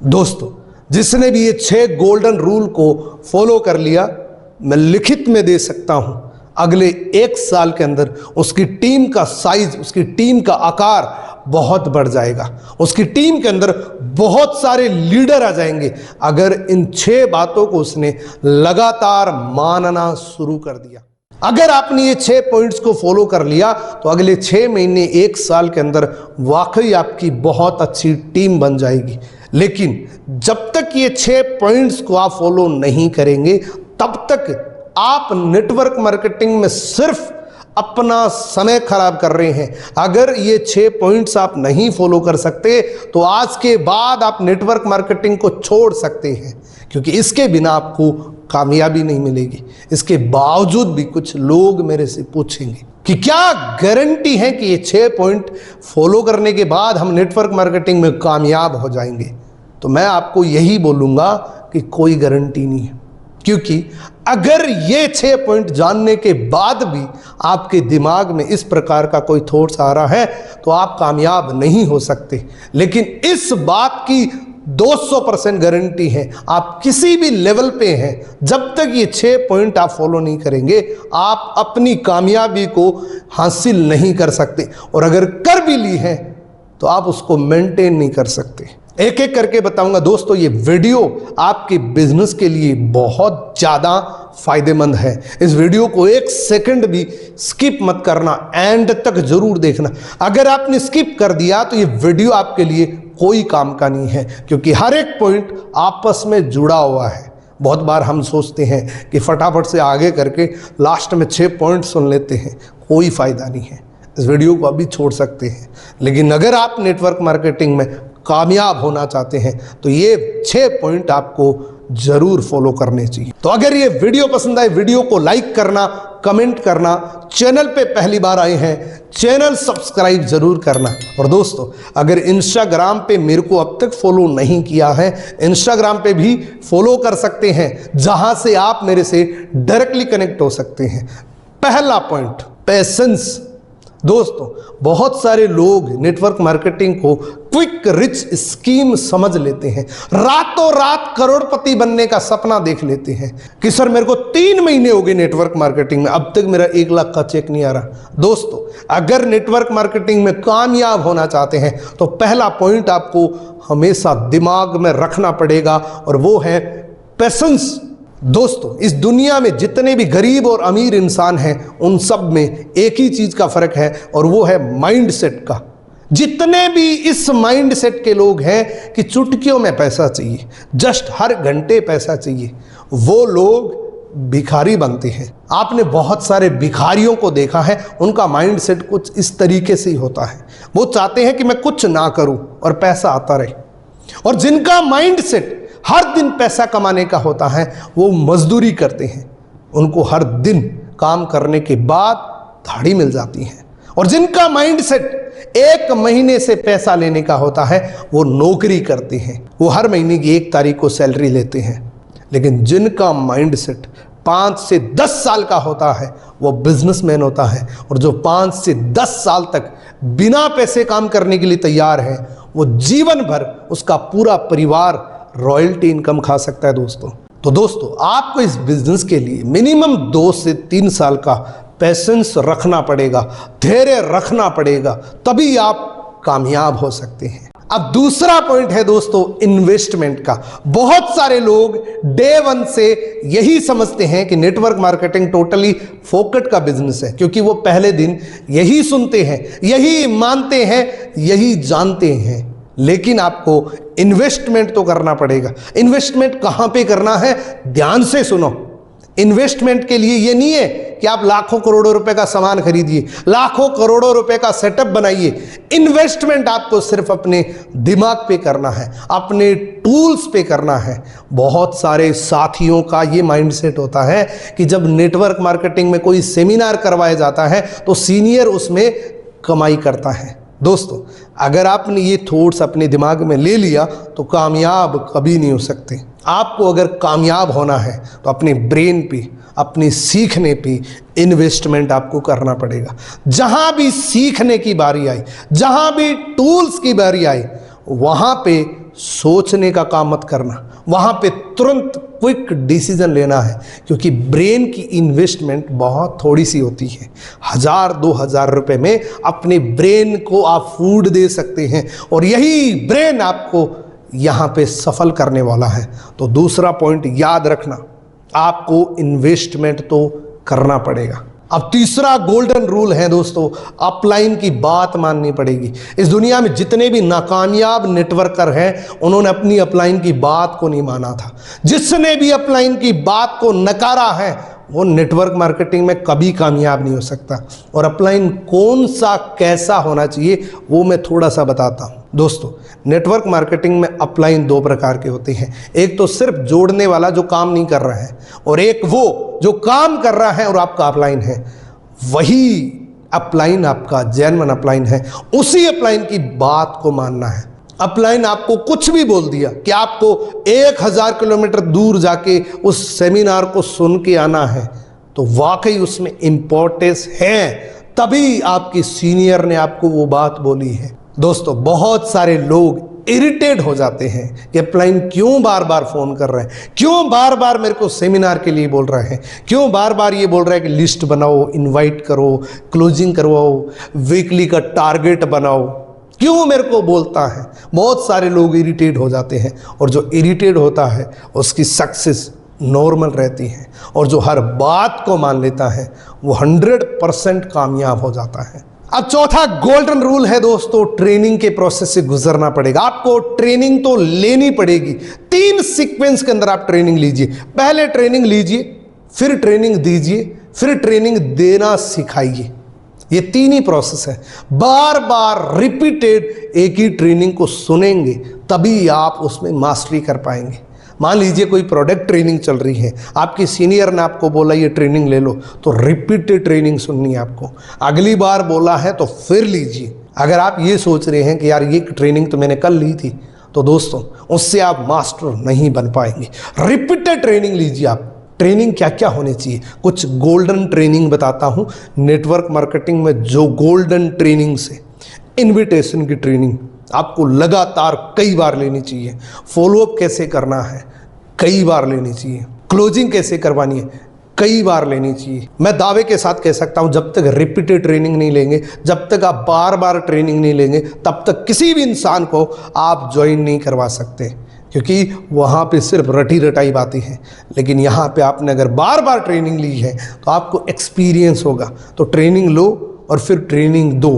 दोस्तों, जिसने भी ये 6 गोल्डन रूल को फॉलो कर लिया, मैं लिखित में दे सकता हूं अगले 1 साल के अंदर उसकी टीम का साइज, उसकी टीम का आकार बहुत बढ़ जाएगा। उसकी टीम के अंदर बहुत सारे लीडर आ जाएंगे अगर इन 6 बातों को उसने लगातार मानना शुरू कर दिया। अगर आपने ये 6 पॉइंट्स को फॉलो कर लिया तो अगले 6 महीने 1 साल के अंदर वाकई आपकी बहुत अच्छी टीम बन जाएगी। लेकिन जब तक ये 6 पॉइंट्स को आप फॉलो नहीं करेंगे तब तक आप नेटवर्क मार्केटिंग में सिर्फ अपना समय खराब कर रहे हैं। अगर ये 6 पॉइंट्स आप नहीं फॉलो कर सकते तो आज के बाद आप नेटवर्क मार्केटिंग को छोड़ सकते हैं, क्योंकि इसके बिना आपको कामयाबी नहीं मिलेगी। इसके बावजूद भी कुछ लोग मेरे से पूछेंगे कि क्या गारंटी है कि ये 6 पॉइंट फॉलो करने के बाद हम नेटवर्क मार्केटिंग में कामयाब हो जाएंगे। तो मैं आपको यही बोलूँगा कि कोई गारंटी नहीं है, क्योंकि अगर ये 6 पॉइंट जानने के बाद भी आपके दिमाग में इस प्रकार का कोई थॉट्स आ रहा है तो आप कामयाब नहीं हो सकते। लेकिन इस बात की 200% गारंटी है, आप किसी भी लेवल पे हैं, जब तक ये 6 पॉइंट आप फॉलो नहीं करेंगे आप अपनी कामयाबी को हासिल नहीं कर सकते, और अगर कर भी ली है तो आप उसको मेंटेन नहीं कर सकते। एक एक करके बताऊंगा। दोस्तों, ये वीडियो आपके बिजनेस के लिए बहुत ज़्यादा फायदेमंद है। इस वीडियो को 1 सेकंड भी स्किप मत करना, एंड तक जरूर देखना। अगर आपने स्किप कर दिया तो ये वीडियो आपके लिए कोई काम का नहीं है, क्योंकि हर एक पॉइंट आपस में जुड़ा हुआ है। बहुत बार हम सोचते हैं कि फटाफट से आगे करके लास्ट में 6 पॉइंट सुन लेते हैं, कोई फ़ायदा नहीं है। इस वीडियो को अभी छोड़ सकते हैं। लेकिन अगर आप नेटवर्क मार्केटिंग में कामयाब होना चाहते हैं तो ये 6 पॉइंट आपको जरूर फॉलो करने चाहिए। तो अगर ये वीडियो पसंद आए, वीडियो को लाइक करना, कमेंट करना, चैनल पे पहली बार आए हैं चैनल सब्सक्राइब जरूर करना। और दोस्तों, अगर इंस्टाग्राम पे मेरे को अब तक फॉलो नहीं किया है, इंस्टाग्राम पे भी फॉलो कर सकते हैं, जहां से आप मेरे से डायरेक्टली कनेक्ट हो सकते हैं। पहला पॉइंट, पेशेंस। दोस्तों, बहुत सारे लोग नेटवर्क मार्केटिंग को क्विक रिच स्कीम समझ लेते हैं, रातों रात करोड़पति बनने का सपना देख लेते हैं कि सर मेरे को 3 महीने हो गए नेटवर्क मार्केटिंग में, अब तक मेरा 1 लाख का चेक नहीं आ रहा। दोस्तों, अगर नेटवर्क मार्केटिंग में कामयाब होना चाहते हैं तो पहला पॉइंट आपको हमेशा दिमाग में रखना पड़ेगा, और वो है पेशेंस। दोस्तों, इस दुनिया में जितने भी गरीब और अमीर इंसान हैं उन सब में एक ही चीज का फर्क है, और वो है माइंडसेट का। जितने भी इस माइंडसेट के लोग हैं कि चुटकियों में पैसा चाहिए, जस्ट हर घंटे पैसा चाहिए, वो लोग भिखारी बनते हैं। आपने बहुत सारे भिखारियों को देखा है, उनका माइंडसेट कुछ इस तरीके से ही होता है। वो चाहते हैं कि मैं कुछ ना करूं और पैसा आता रहे। और जिनका माइंडसेट हर दिन पैसा कमाने का होता है वो मजदूरी करते हैं, उनको हर दिन काम करने के बाद दाढ़ी मिल जाती है। और जिनका माइंडसेट 1 महीने से पैसा लेने का होता है वो नौकरी करते हैं, वो हर महीने की 1 तारीख को सैलरी लेते हैं। लेकिन जिनका माइंडसेट 5 से 10 साल का होता है वो बिजनेसमैन होता है, और जो 5 से 10 साल तक बिना पैसे काम करने के लिए तैयार है वो जीवन भर उसका पूरा परिवार रॉयल्टी इनकम खा सकता है। दोस्तों, आपको इस बिजनेस के लिए मिनिमम 2 से 3 साल का पेशेंस रखना पड़ेगा, धैर्य रखना पड़ेगा, तभी आप कामयाब हो सकते हैं। अब दूसरा पॉइंट है दोस्तों, इन्वेस्टमेंट का। बहुत सारे लोग डे 1 से यही समझते हैं कि नेटवर्क मार्केटिंग टोटली फोकट का बिजनेस है, क्योंकि वो पहले दिन यही सुनते हैं, यही मानते हैं, यही जानते हैं। लेकिन आपको इन्वेस्टमेंट तो करना पड़ेगा। इन्वेस्टमेंट कहां पे करना है, ध्यान से सुनो। इन्वेस्टमेंट के लिए ये नहीं है कि आप लाखों करोड़ों रुपए का सामान खरीदिए, लाखों करोड़ों रुपए का सेटअप बनाइए। इन्वेस्टमेंट आपको सिर्फ अपने दिमाग पे करना है, अपने टूल्स पे करना है। बहुत सारे साथियों का ये माइंडसेट होता है कि जब नेटवर्क मार्केटिंग में कोई सेमिनार करवाया जाता है तो सीनियर उसमें कमाई करता है। दोस्तों, अगर आपने ये थॉट्स अपने दिमाग में ले लिया तो कामयाब कभी नहीं हो सकते। आपको अगर कामयाब होना है तो अपने ब्रेन पे, अपने सीखने पे इन्वेस्टमेंट आपको करना पड़ेगा। जहां भी सीखने की बारी आई, जहां भी टूल्स की बारी आई, वहां पे सोचने का काम मत करना, वहाँ पे तुरंत क्विक डिसीजन लेना है, क्योंकि ब्रेन की इन्वेस्टमेंट बहुत थोड़ी सी होती है। 1000-2000 रुपए में अपने ब्रेन को आप फूड दे सकते हैं और यही ब्रेन आपको यहाँ पे सफल करने वाला है। तो दूसरा पॉइंट याद रखना, आपको इन्वेस्टमेंट तो करना पड़ेगा। अब तीसरा गोल्डन रूल है दोस्तों, अपलाइन की बात माननी पड़ेगी। इस दुनिया में जितने भी नाकामयाब नेटवर्कर हैं, उन्होंने अपनी अपलाइन की बात को नहीं माना था। जिसने भी अपलाइन की बात को नकारा है, वो नेटवर्क मार्केटिंग में कभी कामयाब नहीं हो सकता। और अपलाइन कौन सा कैसा होना चाहिए वो मैं थोड़ा सा बताता हूँ। दोस्तों, नेटवर्क मार्केटिंग में अपलाइन 2 प्रकार के होते हैं। एक तो सिर्फ जोड़ने वाला जो काम नहीं कर रहा है, और एक वो जो काम कर रहा है और आपका अपलाइन है। वही अपलाइन आपका जेन्युइन अपलाइन है, उसी अपलाइन की बात को मानना है। अपलाइन आपको कुछ भी बोल दिया कि आपको 1000 किलोमीटर दूर जाके उस सेमिनार को सुन के आना है, तो वाकई उसमें इंपॉर्टेंस है, तभी आपकी सीनियर ने आपको वो बात बोली है। दोस्तों, बहुत सारे लोग इरिटेट हो जाते हैं कि अपलाइन क्यों बार बार फोन कर रहे हैं, क्यों बार बार मेरे को सेमिनार के लिए बोल रहे हैं, क्यों बार बार ये बोल रहे हैं कि लिस्ट बनाओ, इनवाइट करो, क्लोजिंग करवाओ, वीकली का टारगेट बनाओ, क्यों मेरे को बोलता है। बहुत सारे लोग इरिटेट हो जाते हैं, और जो इरिटेट होता है उसकी सक्सेस नॉर्मल रहती है, और जो हर बात को मान लेता है वो 100% कामयाब हो जाता है। अब चौथा गोल्डन रूल है दोस्तों, ट्रेनिंग के प्रोसेस से गुजरना पड़ेगा। आपको ट्रेनिंग तो लेनी पड़ेगी। 3 सीक्वेंस के अंदर आप ट्रेनिंग लीजिए। पहले ट्रेनिंग लीजिए, फिर ट्रेनिंग दीजिए, फिर ट्रेनिंग देना सिखाइए। ये 3 ही प्रोसेस है। बार बार रिपीटेड एक ही ट्रेनिंग को सुनेंगे तभी आप उसमें मास्टरी कर पाएंगे। मान लीजिए कोई प्रोडक्ट ट्रेनिंग चल रही है, आपकी सीनियर ने आपको बोला ये ट्रेनिंग ले लो, तो रिपीटेड ट्रेनिंग सुननी है आपको। अगली बार बोला है तो फिर लीजिए। अगर आप ये सोच रहे हैं कि यार ये ट्रेनिंग तो मैंने कल ली थी, तो दोस्तों उससे आप मास्टर नहीं बन पाएंगे। रिपीटेड ट्रेनिंग लीजिए आप। ट्रेनिंग क्या क्या होनी चाहिए, कुछ गोल्डन ट्रेनिंग बताता हूँ। नेटवर्क मार्केटिंग में जो गोल्डन ट्रेनिंग से, इन्विटेशन की ट्रेनिंग आपको लगातार कई बार लेनी चाहिए। फॉलोअप कैसे करना है, कई बार लेनी चाहिए। क्लोजिंग कैसे करवानी है, कई बार लेनी चाहिए। मैं दावे के साथ कह सकता हूं, जब तक रिपीटेड ट्रेनिंग नहीं लेंगे, जब तक आप बार बार ट्रेनिंग नहीं लेंगे, तब तक किसी भी इंसान को आप ज्वाइन नहीं करवा सकते, क्योंकि वहाँ पे सिर्फ रटी रटाई बातें हैं। लेकिन यहाँ पे आपने अगर बार बार ट्रेनिंग ली है तो आपको एक्सपीरियंस होगा। तो ट्रेनिंग लो और फिर ट्रेनिंग दो।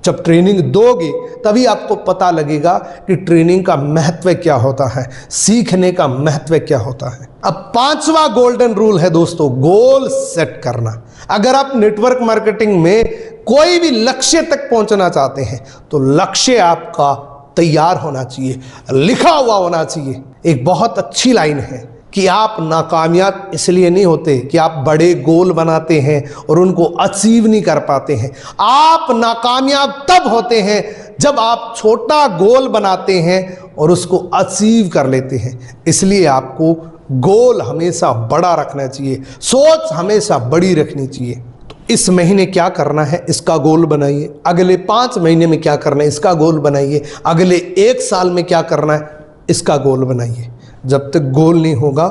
जब ट्रेनिंग दोगे तभी आपको पता लगेगा कि ट्रेनिंग का महत्व क्या होता है, सीखने का महत्व क्या होता है। अब 5वां गोल्डन रूल है दोस्तों, गोल सेट करना। अगर आप नेटवर्क मार्केटिंग में कोई भी लक्ष्य तक पहुंचना चाहते हैं तो लक्ष्य आपका तैयार होना चाहिए, लिखा हुआ होना चाहिए। एक बहुत अच्छी लाइन है कि आप नाकामयाब इसलिए नहीं होते कि आप बड़े गोल बनाते हैं और उनको अचीव नहीं कर पाते हैं। आप नाकामयाब तब होते हैं जब आप छोटा गोल बनाते हैं और उसको अचीव कर लेते हैं। इसलिए आपको गोल हमेशा बड़ा रखना चाहिए, सोच हमेशा बड़ी रखनी चाहिए। इस महीने क्या करना है इसका गोल बनाइए, अगले 5 महीने में क्या करना है इसका गोल बनाइए, अगले 1 साल में क्या करना है इसका गोल बनाइए। जब तक गोल नहीं होगा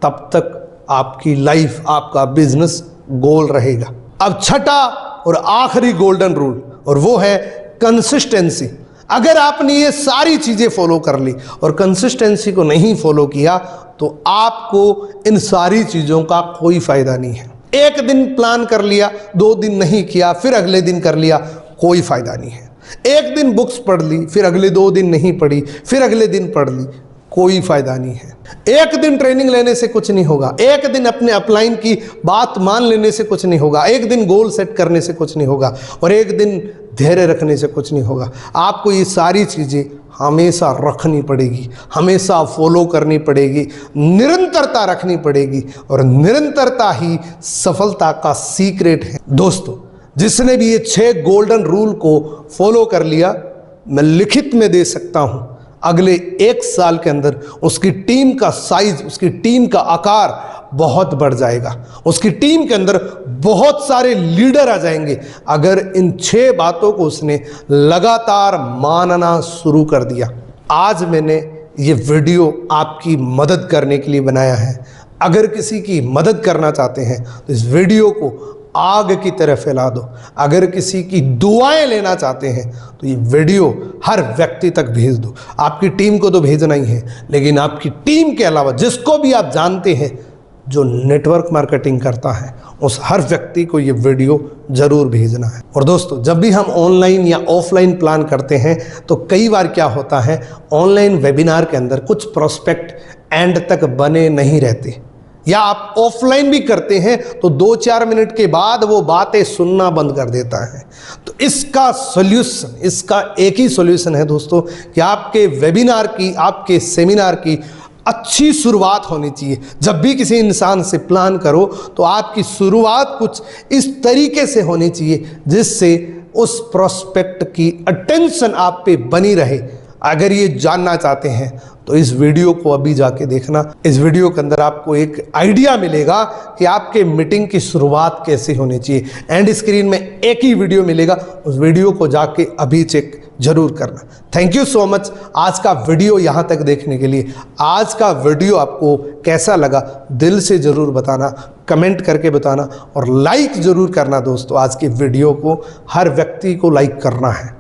तब तक आपकी लाइफ, आपका बिजनेस गोल रहेगा। अब छठा और आखिरी गोल्डन रूल, और वो है कंसिस्टेंसी। अगर आपने ये सारी चीजें फॉलो कर ली और कंसिस्टेंसी को नहीं फॉलो किया तो आपको इन सारी चीजों का कोई फायदा नहीं है। एक दिन प्लान कर लिया, 2 दिन नहीं किया, फिर अगले दिन कर लिया, कोई फायदा नहीं है। एक दिन बुक्स पढ़ ली, फिर अगले 2 दिन नहीं पढ़ी, फिर अगले दिन पढ़ ली, कोई फायदा नहीं है। एक दिन ट्रेनिंग लेने से कुछ नहीं होगा, एक दिन अपने अपलाइन की बात मान लेने से कुछ नहीं होगा, एक दिन गोल सेट करने से कुछ नहीं होगा, और एक दिन धैर्य रखने से कुछ नहीं होगा। आपको ये सारी चीज़ें हमेशा रखनी पड़ेगी, हमेशा फॉलो करनी पड़ेगी, निरंतरता रखनी पड़ेगी, और निरंतरता ही सफलता का सीक्रेट है। दोस्तों, जिसने भी ये 6 गोल्डन रूल को फॉलो कर लिया, मैं लिखित में दे सकता हूं अगले 1 साल के अंदर उसकी टीम का साइज, उसकी टीम का आकार बहुत बढ़ जाएगा। उसकी टीम के अंदर बहुत सारे लीडर आ जाएंगे अगर इन 6 बातों को उसने लगातार मानना शुरू कर दिया। आज मैंने ये वीडियो आपकी मदद करने के लिए बनाया है। अगर किसी की मदद करना चाहते हैं तो इस वीडियो को आग की तरह फैला दो। अगर किसी की दुआएं लेना चाहते हैं तो ये वीडियो हर व्यक्ति तक भेज दो। आपकी टीम को तो भेजना ही है, लेकिन आपकी टीम के अलावा जिसको भी आप जानते हैं जो नेटवर्क मार्केटिंग करता है, उस हर व्यक्ति को ये वीडियो ज़रूर भेजना है। और दोस्तों, जब भी हम ऑनलाइन या ऑफलाइन प्लान करते हैं तो कई बार क्या होता है, ऑनलाइन वेबिनार के अंदर कुछ प्रोस्पेक्ट एंड तक बने नहीं रहते, या आप ऑफलाइन भी करते हैं तो 2-4 मिनट के बाद वो बातें सुनना बंद कर देता है। तो इसका सॉल्यूशन, इसका एक ही सॉल्यूशन है दोस्तों कि आपके वेबिनार की, आपके सेमिनार की अच्छी शुरुआत होनी चाहिए। जब भी किसी इंसान से प्लान करो तो आपकी शुरुआत कुछ इस तरीके से होनी चाहिए जिससे उस प्रोस्पेक्ट की अटेंशन आप पे बनी रहे। अगर ये जानना चाहते हैं तो इस वीडियो को अभी जाके देखना। इस वीडियो के अंदर आपको एक आइडिया मिलेगा कि आपके मीटिंग की शुरुआत कैसे होनी चाहिए। एंड स्क्रीन में एक ही वीडियो मिलेगा, उस वीडियो को जाके अभी चेक जरूर करना। थैंक यू सो मच आज का वीडियो यहाँ तक देखने के लिए। आज का वीडियो आपको कैसा लगा दिल से ज़रूर बताना, कमेंट करके बताना, और लाइक ज़रूर करना दोस्तों। आज की वीडियो को हर व्यक्ति को लाइक करना है,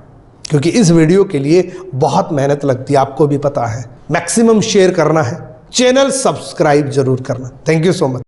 क्योंकि इस वीडियो के लिए बहुत मेहनत लगती है, आपको भी पता है। मैक्सिमम शेयर करना है, चैनल सब्सक्राइब जरूर करना। Thank you so much.